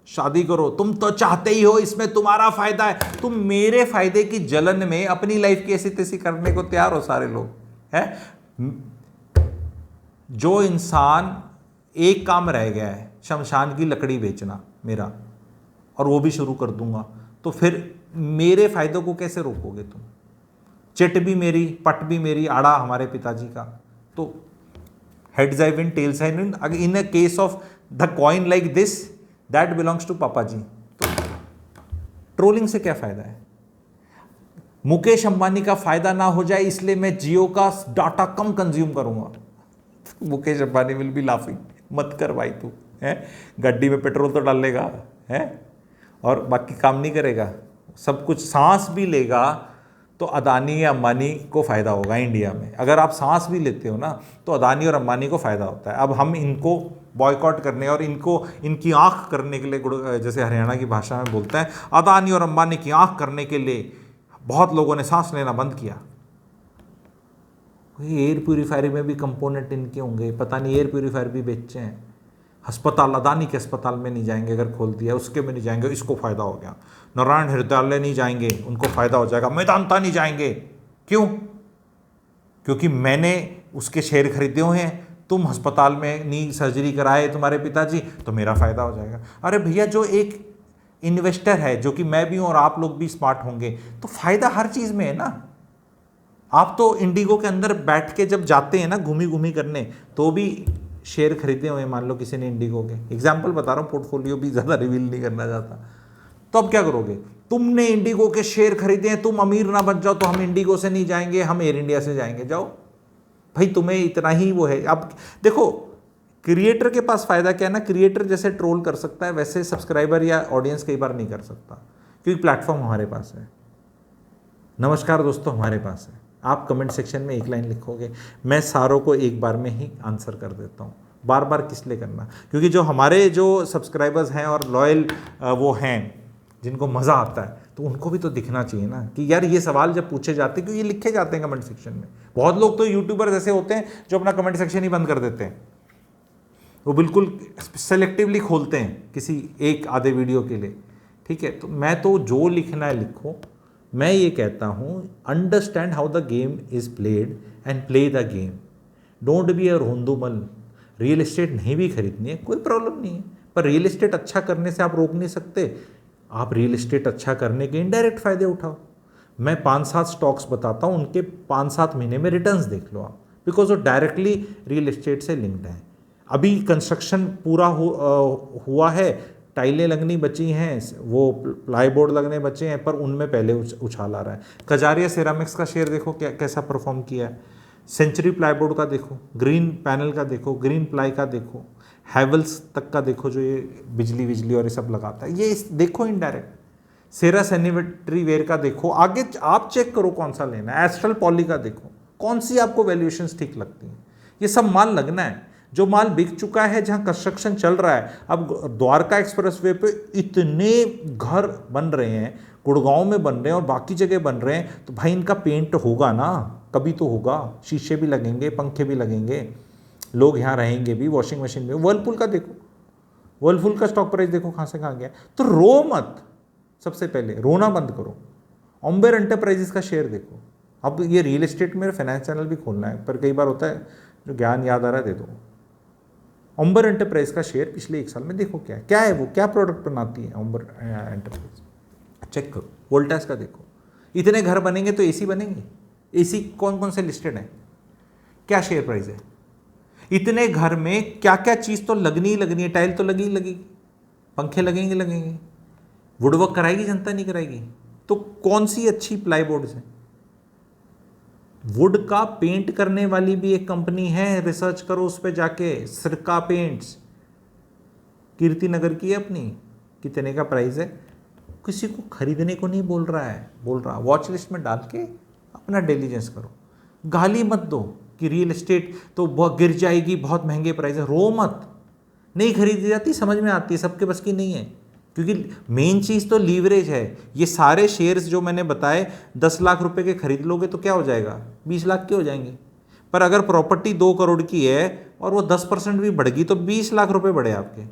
शादी करो। तुम तो चाहते ही हो, इसमें तुम्हारा फायदा है। तुम मेरे फायदे की जलन में अपनी लाइफ की ऐसी तैसी करने को तैयार हो सारे लोग, है? जो इंसान, एक काम रह गया है, शमशान की लकड़ी बेचना मेरा, और वो भी शुरू कर दूंगा, तो फिर मेरे फायदों को कैसे रोकोगे तुम? चिट भी मेरी, पट भी मेरी, आड़ा हमारे पिताजी का। तो heads I win, tails I win. In a case of the coin like this, that belongs to पापा जी। तो ट्रोलिंग से क्या फायदा है? मुकेश अंबानी का फायदा ना हो जाए इसलिए मैं जियो का डाटा कम कंज्यूम करूंगा। Mukesh Ambani will be laughing, मत कर भाई तू, है? गड्डी में पेट्रोल तो डालेगा, है, और बाकी काम नहीं करेगा, सब कुछ सांस भी लेगा, तो अदानी या अंबानी को फ़ायदा होगा इंडिया में। अगर आप सांस भी लेते हो ना, तो अदानी और अंबानी को फ़ायदा होता है। अब हम इनको बॉयकॉट करने और इनको इनकी आंख करने के लिए, जैसे हरियाणा की भाषा में बोलते हैं, अदानी और अंबानी की आंख करने के लिए बहुत लोगों ने सांस लेना बंद किया। एयर प्यूरीफायर में भी कंपोनेंट इनके होंगे, पता नहीं एयर प्यूरीफायर भी बेचे हैं। अस्पताल, अदानी के अस्पताल में नहीं जाएंगे अगर खोल दिया, उसके में नहीं जाएंगे, इसको फ़ायदा हो गया। नारायण हृदयालय नहीं जाएंगे, उनको फ़ायदा हो जाएगा। मेदांता नहीं जाएंगे, क्यों? क्योंकि मैंने उसके शेयर खरीदे हुए हैं। तुम अस्पताल में नहीं सर्जरी कराए तुम्हारे पिताजी, तो मेरा फ़ायदा हो जाएगा। अरे भैया, जो एक इन्वेस्टर है, जो कि मैं भी हूँ और आप लोग भी स्मार्ट होंगे, तो फ़ायदा हर चीज़ में है ना। आप तो इंडिगो के अंदर बैठ के जब जाते हैं ना घूमी घूमी करने, तो भी शेयर खरीदे हुए, मान लो किसी ने इंडिगो के, एग्जाम्पल बता रहा हूँ, पोर्टफोलियो भी ज़्यादा रिवील नहीं करना चाहता। तो अब क्या करोगे? तुमने इंडिगो के शेयर खरीदे हैं, तुम अमीर ना बन जाओ तो हम इंडिगो से नहीं जाएंगे, हम एयर इंडिया से जाएंगे। जाओ भाई, तुम्हें इतना ही वो है। अब देखो, क्रिएटर के पास फ़ायदा क्या है ना, क्रिएटर जैसे ट्रोल कर सकता है, वैसे सब्सक्राइबर या ऑडियंस कई बार नहीं कर सकता, क्योंकि प्लेटफॉर्म हमारे पास है। नमस्कार दोस्तों, हमारे पास है। आप कमेंट सेक्शन में 1 लाइन लिखोगे, मैं सारों को एक बार में ही आंसर कर देता हूँ। बार बार किस लिए करना? क्योंकि जो हमारे जो सब्सक्राइबर्स हैं और लॉयल वो हैं, जिनको मज़ा आता है, तो उनको भी तो दिखना चाहिए ना कि यार ये सवाल जब पूछे जाते हैं, क्योंकि ये लिखे जाते हैं कमेंट सेक्शन में। बहुत लोग तो यूट्यूबर्स ऐसे होते हैं जो अपना कमेंट सेक्शन ही बंद कर देते हैं, वो बिल्कुल सेलेक्टिवली खोलते हैं किसी एक आधे वीडियो के लिए। ठीक है, तो मैं तो जो लिखना है लिखो। मैं ये कहता हूँ, understand how the game is played and play the game. Don't be a रोंदूमल। रियल एस्टेट नहीं भी खरीदनी है कोई प्रॉब्लम नहीं है, पर रियल एस्टेट अच्छा करने से आप रोक नहीं सकते। आप रियल एस्टेट अच्छा करने के इनडायरेक्ट फायदे उठाओ। मैं 5-7 स्टॉक्स बताता हूँ, उनके 5-7 महीने में रिटर्न्स देख लो आप, बिकॉज वो डायरेक्टली रियल एस्टेट से लिंक्ड हैं। अभी कंस्ट्रक्शन पूरा हुआ है, टाइलें लगनी बची हैं, वो प्लाईबोर्ड लगने बचे हैं, पर उनमें पहले उछाल आ रहा है। कजारिया सिरामिक्स का शेयर देखो कैसा परफॉर्म किया है। सेंचुरी प्लाईबोर्ड का देखो, ग्रीन पैनल का देखो, ग्रीन प्लाई का देखो, हैवल्स तक का देखो, जो ये बिजली और ये सब लगाता है, ये देखो इनडायरेक्ट। सेरा सैनिटरी वेयर का देखो, आगे आप चेक करो कौन सा लेना है। एस्ट्रल पॉली का देखो, कौन सी आपको वैल्यूएशंस ठीक लगती हैं। ये सब माल लगना है, जो माल बिक चुका है, जहां कंस्ट्रक्शन चल रहा है। अब द्वारका एक्सप्रेसवे पे इतने घर बन रहे हैं, गुड़गांव में बन रहे हैं और बाकी जगह बन रहे हैं, तो भाई इनका पेंट होगा ना, कभी तो होगा। शीशे भी लगेंगे, पंखे भी लगेंगे, लोग यहाँ रहेंगे भी, वॉशिंग मशीन में। वर्लपूल का देखो, वर्लपूल का स्टॉक प्राइस देखो कहाँ से कहाँ गया। तो रो मत, सबसे पहले रोना बंद करो। ऑम्बेर एंटरप्राइजेस का शेयर देखो। अब ये रियल एस्टेट में फाइनेंस चैनल भी खोलना है, पर कई बार होता है जो ज्ञान याद आ रहा है दे दो। ऑम्बर एंटरप्राइज का शेयर पिछले 1 साल में देखो क्या है वो, क्या प्रोडक्ट बनाती है ऑम्बर एंटरप्राइज, चेक करो। वोल्टास का देखो, इतने घर बनेंगे तो एसी बनेंगे। एसी कौन कौन से लिस्टेड है, क्या शेयर प्राइस है। इतने घर में क्या क्या चीज़ तो लगनी ही लगनी है, टाइल तो लगेगी, पंखे लगेंगे, वुडवर्क कराएगी जनता, नहीं कराएगी। तो कौन सी अच्छी प्लाईबोर्ड्स है। वुड का पेंट करने वाली भी एक कंपनी है, रिसर्च करो उस पर जाके, सिरका पेंट्स, कीर्ति नगर की है अपनी। कितने का प्राइस है, किसी को खरीदने को नहीं बोल रहा, वॉच लिस्ट में डाल के अपना डिलीजेंस करो। गाली मत दो कि रियल एस्टेट तो बहुत गिर जाएगी, बहुत महंगे प्राइस है। रो मत, नहीं खरीदी जाती, समझ में आती है, सबके बस की नहीं है। क्योंकि मेन चीज़ तो लीवरेज है। ये सारे शेयर्स जो मैंने बताए 10 लाख रुपए के खरीद लोगे तो क्या हो जाएगा, 20 लाख के हो जाएंगे। पर अगर प्रॉपर्टी 2 करोड़ की है और वो 10% भी बढ़ गई तो 20 लाख रुपए बढ़े आपके।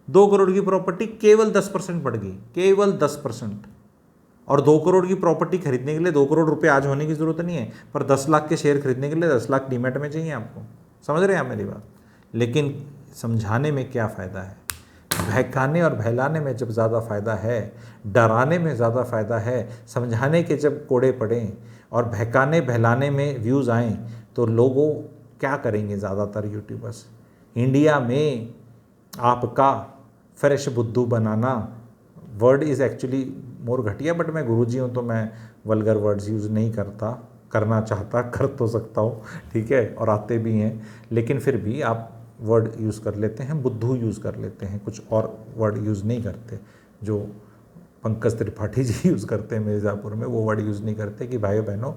2 करोड़ की प्रॉपर्टी केवल 10% बढ़ गई, केवल 10%। और 2 करोड़ की प्रॉपर्टी खरीदने के लिए 2 करोड़ रुपए आज होने की जरूरत नहीं है, पर 10 लाख के शेयर खरीदने के लिए 10 लाख डीमैट में चाहिए आपको। समझ रहे हैं आप मेरी बात। लेकिन समझाने में क्या फ़ायदा है, बहकाने और बहलाने में जब ज़्यादा फ़ायदा है, डराने में ज़्यादा फ़ायदा है। समझाने के जब कोड़े पड़ें और बहकाने बहलाने में व्यूज़ आएँ तो लोगों क्या करेंगे ज़्यादातर यूट्यूबर्स। इंडिया में आपका फ्रेश बुद्धू बनाना, वर्ड इज़ एक्चुअली मोर घटिया, बट मैं गुरुजी हूँ तो मैं वल्गर वर्ड्स यूज़ नहीं करना चाहता, कर तो सकता हूँ, ठीक है, और आते भी हैं, लेकिन फिर भी आप वर्ड यूज़ कर लेते हैं, बुद्धू यूज़ कर लेते हैं, कुछ और वर्ड यूज़ नहीं करते जो पंकज त्रिपाठी जी यूज़ करते हैं मिर्ज़ापुर में। वो वर्ड यूज़ नहीं करते कि भाइयों बहनों,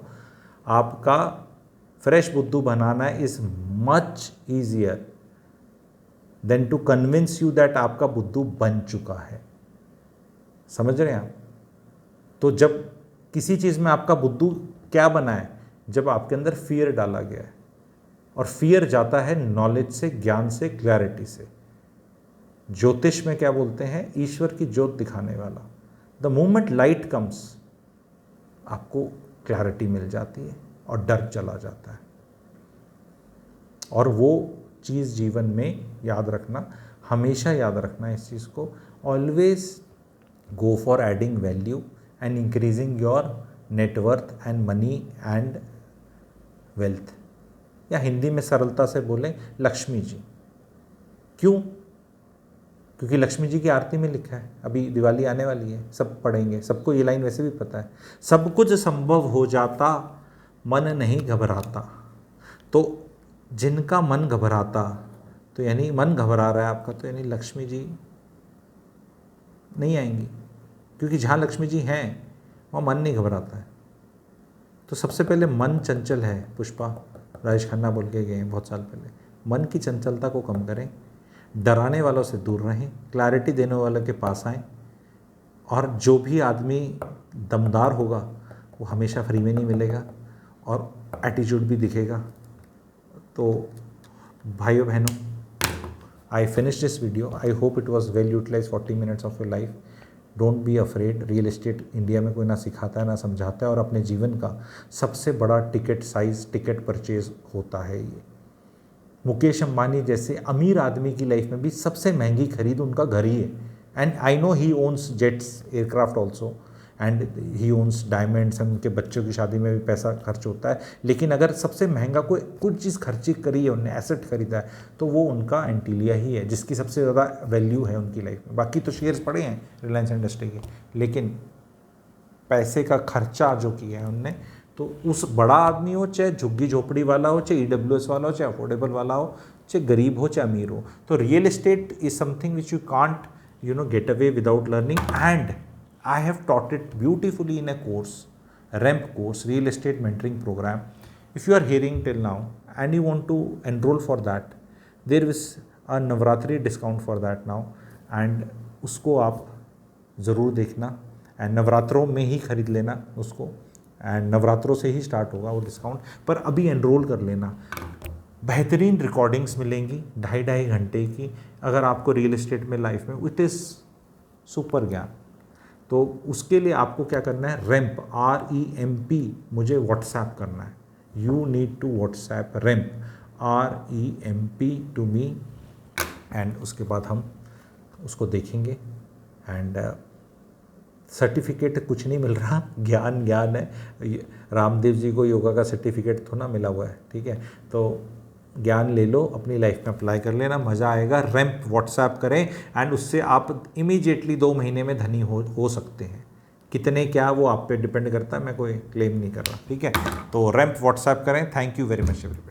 आपका फ्रेश बुद्धू बनाना is much easier than to convince you that आपका बुद्धू बन चुका है। समझ रहे हैं आप। तो जब किसी चीज़ में आपका बुद्धू क्या बना है, जब आपके अंदर फियर डाला गया है, और फियर जाता है नॉलेज से, ज्ञान से, क्लैरिटी से। ज्योतिष में क्या बोलते हैं, ईश्वर की ज्योत दिखाने वाला। द मोमेंट लाइट कम्स, आपको क्लैरिटी मिल जाती है और डर चला जाता है। और वो चीज़ जीवन में याद रखना, हमेशा याद रखना इस चीज़ को, always go for adding value and increasing your net worth and money and wealth. या हिंदी में सरलता से बोलें, लक्ष्मी जी। क्यों? क्योंकि लक्ष्मी जी की आरती में लिखा है, अभी दिवाली आने वाली है, सब पढ़ेंगे, सबको ये लाइन वैसे भी पता है, सब कुछ संभव हो जाता, मन नहीं घबराता। तो जिनका मन घबराता, तो यानी मन घबरा रहा है आपका, तो यानी लक्ष्मी जी नहीं आएंगी, क्योंकि जहाँ लक्ष्मी जी हैं वहाँ मन नहीं घबराता है। तो सबसे पहले मन चंचल है, पुष्पा राजेश खन्ना बोल के गए हैं बहुत साल पहले। मन की चंचलता को कम करें, डराने वालों से दूर रहें, क्लैरिटी देने वालों के पास आएँ। और जो भी आदमी दमदार होगा वो हमेशा फ्री में नहीं मिलेगा और एटीट्यूड भी दिखेगा। तो भाइयों बहनों, I finished this video. I hope it was well utilized 40 minutes of your life. Don't be afraid. Real estate India में कोई ना सिखाता है ना समझाता है, और अपने जीवन का सबसे बड़ा टिकट साइज, टिकट परचेज होता है ये। मुकेश अंबानी जैसे अमीर आदमी की लाइफ में भी सबसे महंगी खरीद उनका घर ही है। And I know he owns jets, aircraft also, and he owns diamonds, and उनके बच्चों की शादी में भी पैसा खर्च होता है। लेकिन अगर सबसे महंगा कोई कुछ चीज़ खर्ची करी है, उन्होंने एसेट खरीदा है, तो वो उनका एंटीलिया ही है, जिसकी सबसे ज़्यादा वैल्यू है उनकी लाइफ में। बाकी तो शेयर्स पड़े हैं रिलायंस इंडस्ट्री के, लेकिन पैसे का खर्चा जो किया है उनने, तो उस बड़ा आदमी हो, चाहे झुग्गी झोपड़ी वाला हो, चाहे EWS वाला हो, चाहे अफोर्डेबल वाला हो, चाहे गरीब हो, चाहे अमीर हो, तो real estate is something which you can't get away without learning. And I have taught it beautifully in a course, REMP course, Real Estate Mentoring Program. If you are hearing till now and you want to enroll for that, there is a Navratri discount for that now, and उसको आप ज़रूर देखना, and नवरात्रों में ही खरीद लेना उसको, and नवरात्रों से ही स्टार्ट होगा वो डिस्काउंट, पर अभी एनरोल कर लेना। बेहतरीन रिकॉर्डिंग्स मिलेंगी 2.5 घंटे की, अगर आपको रियल एस्टेट में लाइफ में, इट इज़ सुपर ज्ञान। तो उसके लिए आपको क्या करना है, REMP, REMP मुझे व्हाट्सएप करना है। You need to WhatsApp REMP, REMP to me, and उसके बाद हम उसको देखेंगे। एंड सर्टिफिकेट कुछ नहीं मिल रहा, ज्ञान ज्ञान है। रामदेव जी को योगा का सर्टिफिकेट तो ना मिला हुआ है, ठीक है। तो ज्ञान ले लो, अपनी लाइफ में अप्लाई कर लेना, मज़ा आएगा। REMP व्हाट्सएप करें, एंड उससे आप इमीडिएटली 2 महीने में धनी हो सकते हैं। कितने क्या वो आप पे डिपेंड करता है, मैं कोई क्लेम नहीं कर रहा, ठीक है। तो REMP व्हाट्सएप करें। Thank you very much everybody.